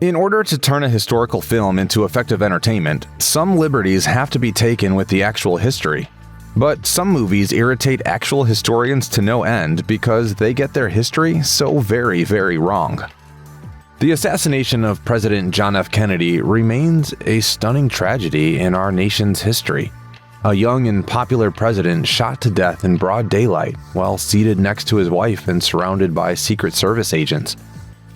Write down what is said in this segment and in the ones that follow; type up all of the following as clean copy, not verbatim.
In order to turn a historical film into effective entertainment, some liberties have to be taken with the actual history. But some movies irritate actual historians to no end because they get their history so very, very wrong. The assassination of President John F. Kennedy remains a stunning tragedy in our nation's history. A young and popular president shot to death in broad daylight while seated next to his wife and surrounded by Secret Service agents.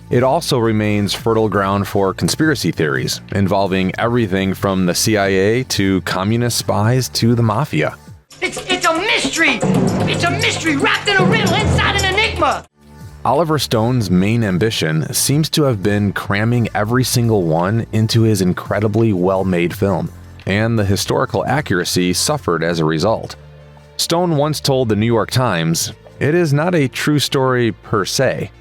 It also remains fertile ground for conspiracy theories involving everything from the CIA to communist spies to the mafia. It's a mystery! It's a mystery wrapped in a riddle inside an enigma! Oliver Stone's main ambition seems to have been cramming every single one into his incredibly well-made film, and the historical accuracy suffered as a result. Stone once told the New York Times, "It is not a true story per se.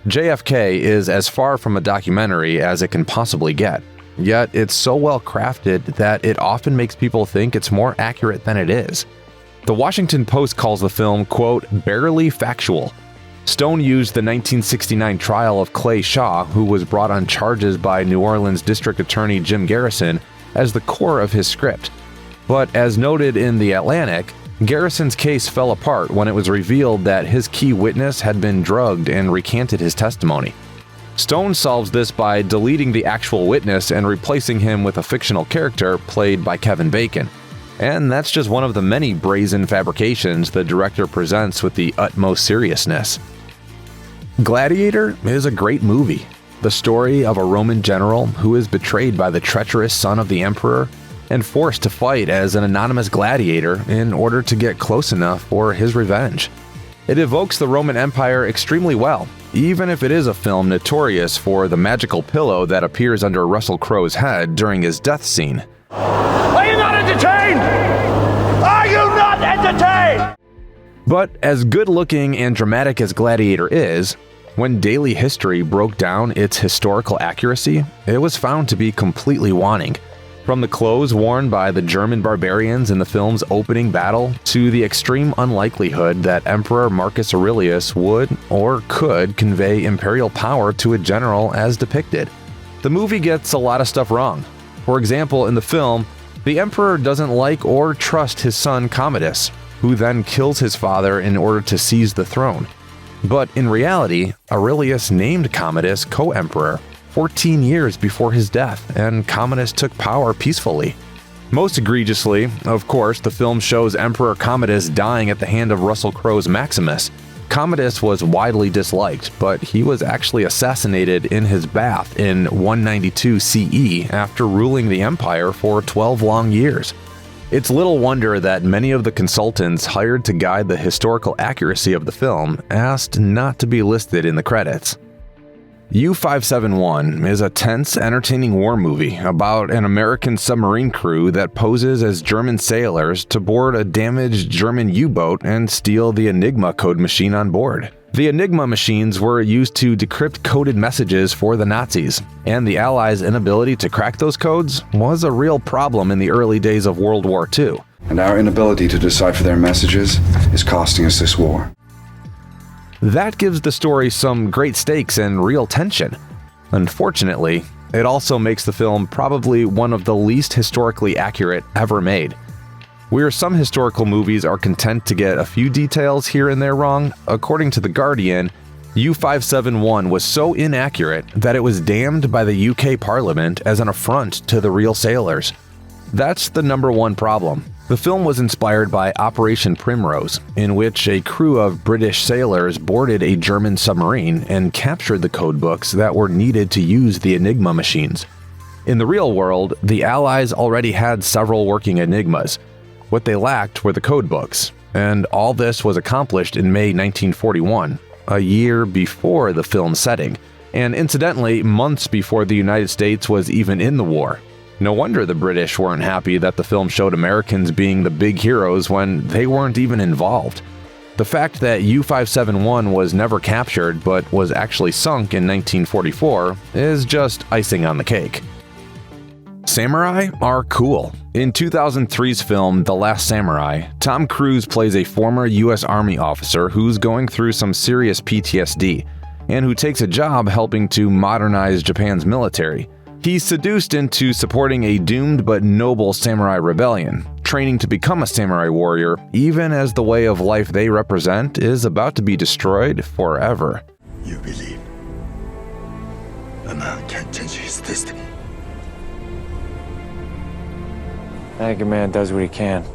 JFK is as far from a documentary as it can possibly get, yet it's so well crafted that it often makes people think it's more accurate than it is." The Washington Post calls the film, quote, "barely factual." Stone used the 1969 trial of Clay Shaw, who was brought on charges by New Orleans District Attorney Jim Garrison, as the core of his script. But as noted in The Atlantic, Garrison's case fell apart when it was revealed that his key witness had been drugged and recanted his testimony. Stone solves this by deleting the actual witness and replacing him with a fictional character played by Kevin Bacon. And that's just one of the many brazen fabrications the director presents with the utmost seriousness. Gladiator is a great movie. The story of a Roman general who is betrayed by the treacherous son of the emperor and forced to fight as an anonymous gladiator in order to get close enough for his revenge. It evokes the Roman Empire extremely well, even if it is a film notorious for the magical pillow that appears under Russell Crowe's head during his death scene. Are you not entertained? Are you not entertained? But as good-looking and dramatic as Gladiator is, when daily history broke down its historical accuracy, it was found to be completely wanting. From the clothes worn by the German barbarians in the film's opening battle to the extreme unlikelihood that Emperor Marcus Aurelius would or could convey imperial power to a general as depicted. The movie gets a lot of stuff wrong. For example, in the film, the emperor doesn't like or trust his son Commodus, who then kills his father in order to seize the throne. But in reality, Aurelius named Commodus co-emperor 14 years before his death, and Commodus took power peacefully. Most egregiously, of course, the film shows Emperor Commodus dying at the hand of Russell Crowe's Maximus. Commodus was widely disliked, but he was actually assassinated in his bath in 192 CE after ruling the empire for 12 long years. It's little wonder that many of the consultants hired to guide the historical accuracy of the film asked not to be listed in the credits. U-571 is a tense, entertaining war movie about an American submarine crew that poses as German sailors to board a damaged German U-boat and steal the Enigma code machine on board. The Enigma machines were used to decrypt coded messages for the Nazis, and the Allies' inability to crack those codes was a real problem in the early days of World War II. And our inability to decipher their messages is costing us this war. That gives the story some great stakes and real tension. Unfortunately, it also makes the film probably one of the least historically accurate ever made. Where some historical movies are content to get a few details here and there wrong, according to The Guardian, U-571 was so inaccurate that it was damned by the UK Parliament as an affront to the real sailors. That's the number one problem. The film was inspired by Operation Primrose, in which a crew of British sailors boarded a German submarine and captured the codebooks that were needed to use the Enigma machines. In the real world, the Allies already had several working Enigmas. What they lacked were the codebooks, and all this was accomplished in May 1941, a year before the film's setting, and incidentally, months before the United States was even in the war. No wonder the British weren't happy that the film showed Americans being the big heroes when they weren't even involved. The fact that U-571 was never captured but was actually sunk in 1944 is just icing on the cake. Samurai are cool. In 2003's film The Last Samurai, Tom Cruise plays a former US Army officer who's going through some serious PTSD. and who takes a job helping to modernize Japan's military. He's seduced into supporting a doomed but noble samurai rebellion, training to become a samurai warrior, even as the way of life they represent is about to be destroyed forever. You believe a man can't change his destiny. I think a man does what he can.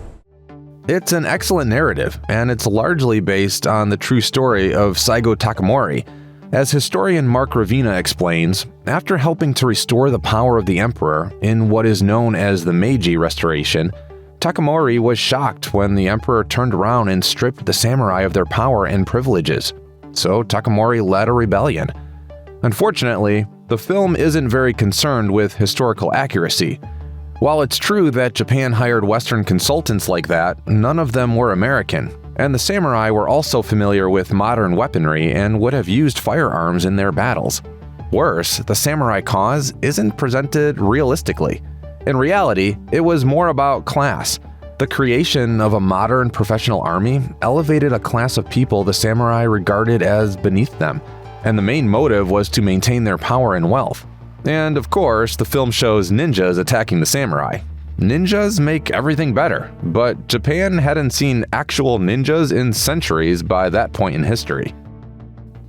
It's an excellent narrative, and it's largely based on the true story of Saigo Takamori. As historian Mark Ravina explains, after helping to restore the power of the emperor in what is known as the Meiji Restoration, Takamori was shocked when the emperor turned around and stripped the samurai of their power and privileges. So Takamori led a rebellion. Unfortunately, the film isn't very concerned with historical accuracy. While it's true that Japan hired Western consultants like that, none of them were American, and the samurai were also familiar with modern weaponry and would have used firearms in their battles. Worse, the samurai cause isn't presented realistically. In reality, it was more about class. The creation of a modern professional army elevated a class of people the samurai regarded as beneath them, and the main motive was to maintain their power and wealth. And of course, the film shows ninjas attacking the samurai. Ninjas make everything better, but Japan hadn't seen actual ninjas in centuries by that point in history.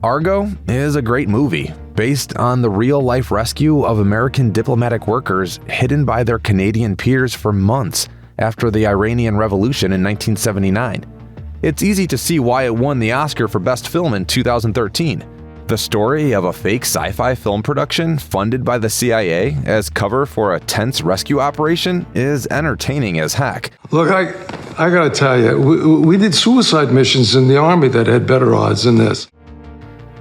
Argo is a great movie, based on the real-life rescue of American diplomatic workers hidden by their Canadian peers for months after the Iranian Revolution in 1979. It's easy to see why it won the Oscar for Best Film in 2013. The story of a fake sci-fi film production funded by the CIA as cover for a tense rescue operation is entertaining as heck. Look, I gotta tell you, we did suicide missions in the Army that had better odds than this.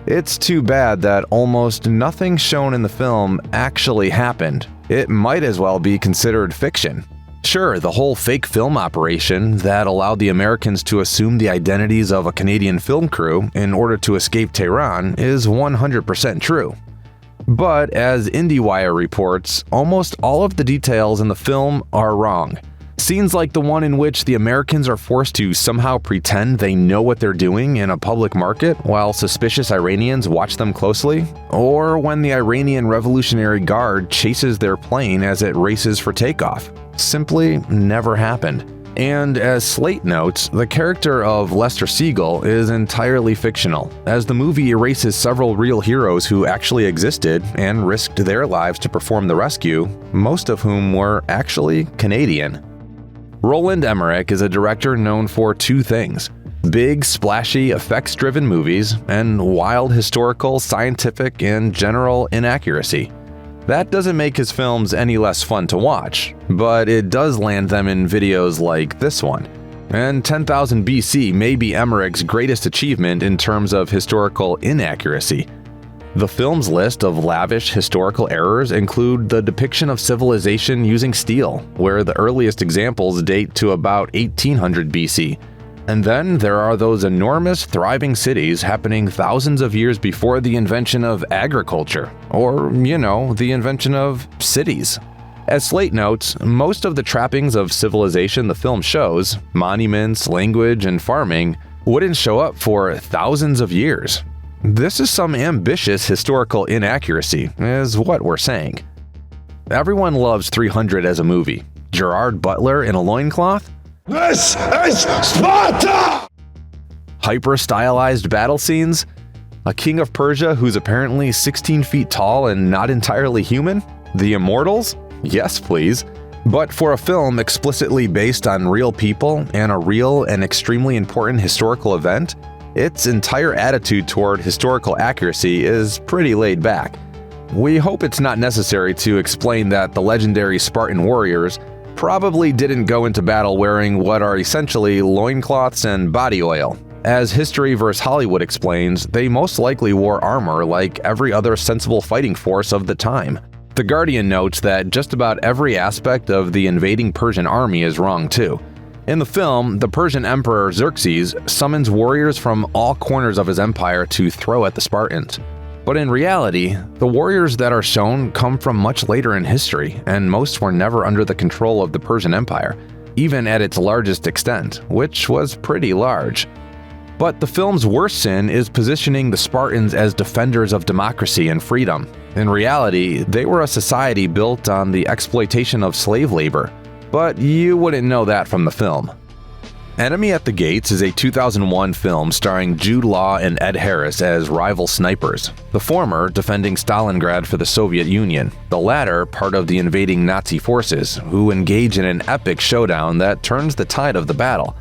It's too bad that almost nothing shown in the film actually happened. It might as well be considered fiction. Sure, the whole fake film operation that allowed the Americans to assume the identities of a Canadian film crew in order to escape Tehran is 100% true. But as IndieWire reports, almost all of the details in the film are wrong. Scenes like the one in which the Americans are forced to somehow pretend they know what they're doing in a public market while suspicious Iranians watch them closely, or when the Iranian Revolutionary Guard chases their plane as it races for takeoff, simply never happened. And as Slate notes, the character of Lester Siegel is entirely fictional, as the movie erases several real heroes who actually existed and risked their lives to perform the rescue, most of whom were actually Canadian. Roland Emmerich is a director known for two things: big, splashy, effects-driven movies, and wild historical, scientific, and general inaccuracy. That doesn't make his films any less fun to watch, but it does land them in videos like this one. And 10,000 BC may be Emmerich's greatest achievement in terms of historical inaccuracy. The film's list of lavish historical errors include the depiction of civilization using steel, where the earliest examples date to about 1800 BC. And then there are those enormous, thriving cities happening thousands of years before the invention of agriculture, or, the invention of cities. As Slate notes, most of the trappings of civilization the film shows, monuments, language, and farming, wouldn't show up for thousands of years. This is some ambitious historical inaccuracy, is what we're saying. Everyone loves 300 as a movie. Gerard Butler in a loincloth? This is Sparta! Hyper-stylized battle scenes? A king of Persia who's apparently 16 feet tall and not entirely human? The Immortals? Yes, please. But for a film explicitly based on real people and a real and extremely important historical event, its entire attitude toward historical accuracy is pretty laid back. We hope it's not necessary to explain that the legendary Spartan warriors probably didn't go into battle wearing what are essentially loincloths and body oil. As History vs. Hollywood explains, they most likely wore armor like every other sensible fighting force of the time. The Guardian notes that just about every aspect of the invading Persian army is wrong too. In the film, the Persian Emperor Xerxes summons warriors from all corners of his empire to throw at the Spartans. But in reality, the warriors that are shown come from much later in history, and most were never under the control of the Persian Empire, even at its largest extent, which was pretty large. But the film's worst sin is positioning the Spartans as defenders of democracy and freedom. In reality, they were a society built on the exploitation of slave labor. But you wouldn't know that from the film. Enemy at the Gates is a 2001 film starring Jude Law and Ed Harris as rival snipers, the former defending Stalingrad for the Soviet Union, the latter part of the invading Nazi forces, who engage in an epic showdown that turns the tide of the battle.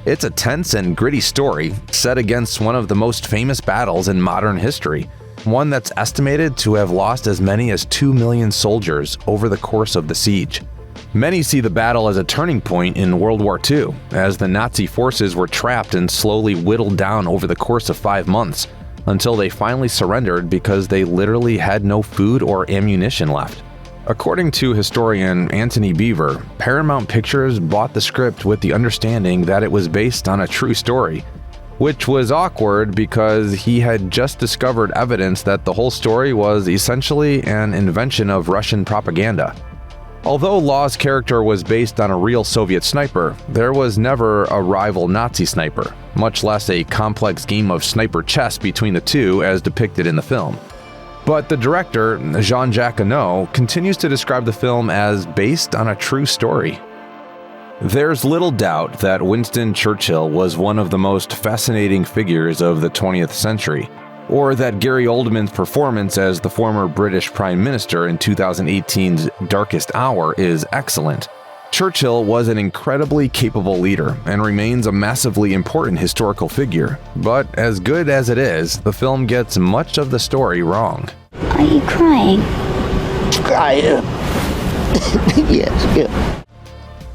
It's a tense and gritty story set against one of the most famous battles in modern history, one that's estimated to have lost as many as 2 million soldiers over the course of the siege. Many see the battle as a turning point in World War II, as the Nazi forces were trapped and slowly whittled down over the course of 5 months, until they finally surrendered because they literally had no food or ammunition left. According to historian Anthony Beaver, Paramount Pictures bought the script with the understanding that it was based on a true story, which was awkward because he had just discovered evidence that the whole story was essentially an invention of Russian propaganda. Although Law's character was based on a real Soviet sniper, there was never a rival Nazi sniper, much less a complex game of sniper chess between the two as depicted in the film. But the director, Jean-Jacques Annaud, continues to describe the film as based on a true story. There's little doubt that Winston Churchill was one of the most fascinating figures of the 20th century, or that Gary Oldman's performance as the former British Prime Minister in 2018's Darkest Hour is excellent. Churchill was an incredibly capable leader and remains a massively important historical figure, but as good as it is, the film gets much of the story wrong. Are you crying? I am. Yes, yeah.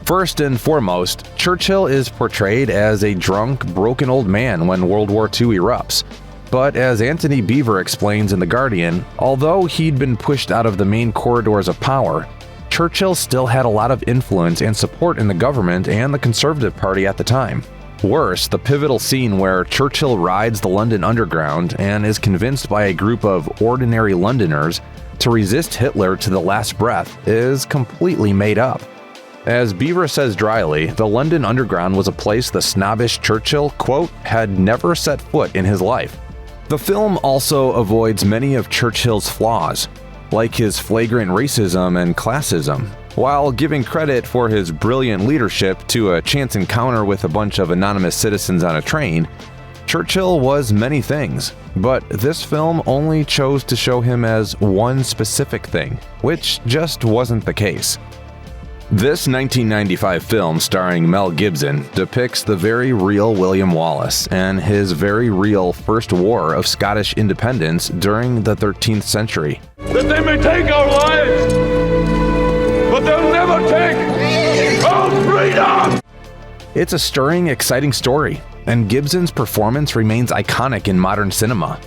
First and foremost, Churchill is portrayed as a drunk, broken old man when World War II erupts. But as Anthony Beaver explains in The Guardian, although he'd been pushed out of the main corridors of power, Churchill still had a lot of influence and support in the government and the Conservative Party at the time. Worse, the pivotal scene where Churchill rides the London Underground and is convinced by a group of ordinary Londoners to resist Hitler to the last breath is completely made up. As Beaver says dryly, the London Underground was a place the snobbish Churchill, quote, had never set foot in his life. The film also avoids many of Churchill's flaws, like his flagrant racism and classism, while giving credit for his brilliant leadership to a chance encounter with a bunch of anonymous citizens on a train. Churchill was many things, but this film only chose to show him as one specific thing, which just wasn't the case. This 1995 film starring Mel Gibson depicts the very real William Wallace and his very real First War of Scottish independence during the 13th century. That they may take our lives, but they'll never take our freedom! It's a stirring, exciting story, and Gibson's performance remains iconic in modern cinema.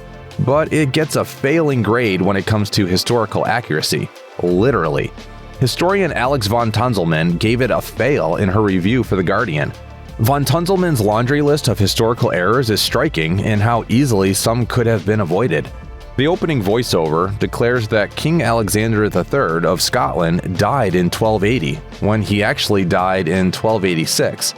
But it gets a failing grade when it comes to historical accuracy, literally. Historian Alex von Tunzelman gave it a fail in her review for The Guardian. Von Tunzelman's laundry list of historical errors is striking in how easily some could have been avoided. The opening voiceover declares that King Alexander III of Scotland died in 1280, when he actually died in 1286.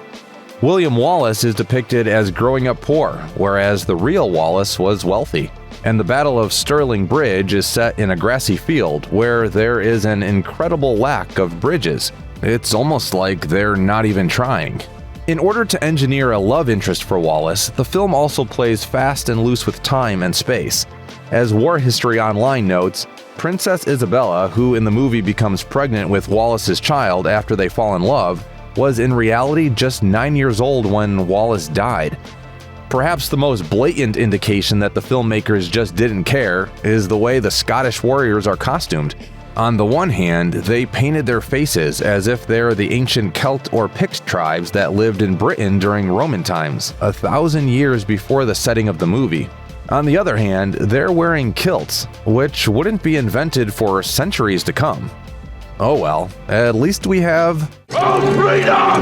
William Wallace is depicted as growing up poor, whereas the real Wallace was wealthy. And the Battle of Stirling Bridge is set in a grassy field where there is an incredible lack of bridges. It's almost like they're not even trying. In order to engineer a love interest for Wallace, the film also plays fast and loose with time and space. As War History Online notes, Princess Isabella, who in the movie becomes pregnant with Wallace's child after they fall in love, was in reality just 9 years old when Wallace died. Perhaps the most blatant indication that the filmmakers just didn't care is the way the Scottish warriors are costumed. On the one hand, they painted their faces as if they're the ancient Celt or Pict tribes that lived in Britain during Roman times, 1,000 years before the setting of the movie. On the other hand, they're wearing kilts, which wouldn't be invented for centuries to come. Oh well, at least we have Our freedom!